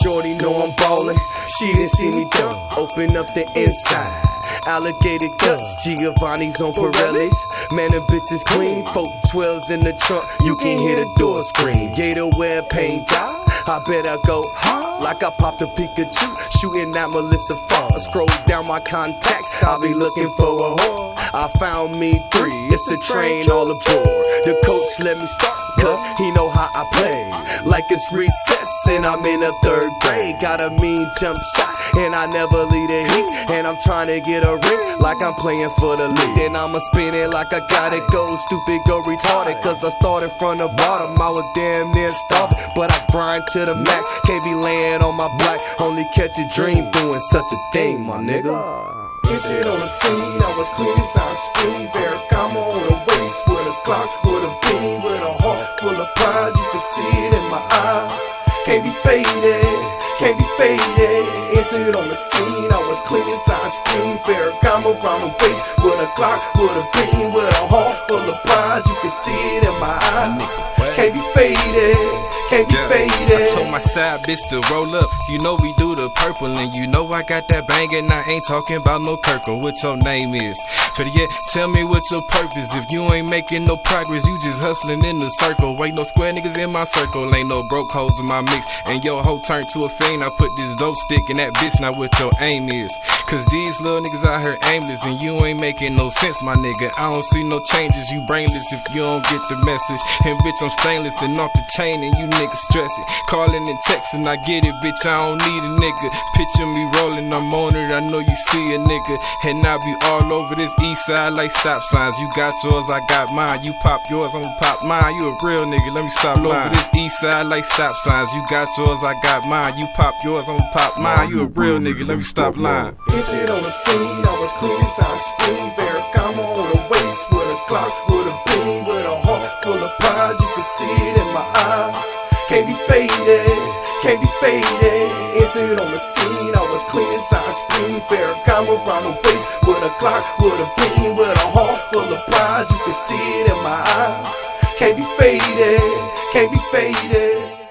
shorty know I'm ballin'. She didn't see me dunk, open up the insides. Alligator guts, Giovanni's on Pirellis. Man, the bitch is clean, 412s in the trunk, you can hear the door scream. Gator wear paint job, I better go hard. Like I popped a Pikachu, shooting at Melissa Fall. Scroll down my contacts, I'll be looking for a whore. I found me 3, it's a train all aboard. The coach let me start, cause he know how I play. Like it's recess and I'm in the 3rd grade. Got a mean jump shot and I never leave the heat. And I'm trying to get a ring like I'm playing for the league. And I'ma spin it like I gotta go stupid, go retarded. Cause I started from the bottom, I was damn near starved. But I grind to the max, can't be laying on my block. Only catch a dream doing such a thing, my nigga. Entered on the scene, I was clean as ice cream. Ferragamo on the waist, with a Glock, with a beam, with a heart full of pride. You can see it in my eyes. Can't be faded, can't be faded. Entered on the scene, I was clean as ice cream. Ferragamo around the waist, with a Glock, with a beam, with a heart full of pride. You can see it in my eyes. Can't be faded, can't be faded. I told my side bitch to roll up. You know we do the purple, and you know I got that bang, and I ain't talking about no Kirkle. What your name is? But yeah, tell me what's your purpose. If you ain't making no progress, you just hustling in the circle. Ain't no square niggas in my circle, ain't no broke hoes in my mix. And your hoe turned to a fiend. I put this dope stick in that bitch. Now what your aim is? Cause these little niggas out here aimless, and you ain't making no sense, my nigga. I don't see no changes, you brainless if you don't get the message. And bitch, I'm stainless and off the chain, and you niggas stressing. Calling and texting, I get it, bitch, I don't need a nigga. Picture me rolling, I'm on it, I know you see a nigga. And I be all over this east side like stop signs. You got yours, I got mine. You pop yours, I'ma pop mine. You a real nigga, let me stop lying. All over this east side like stop signs. You got yours, I got mine. You pop yours, I'ma pop mine. You a real nigga, let me stop lying. Entered on the scene, I was clean as ice cream. Ferragamo on the waist, with a Glock, with a beam, with a heart full of pride. You can see it in my eyes. Can't be faded, can't be faded. Entered on the scene, I was clean as ice cream. Ferragamo around the waist, with a Glock, with a beam, with a heart full of pride. You can see it in my eyes. Can't be faded, can't be faded.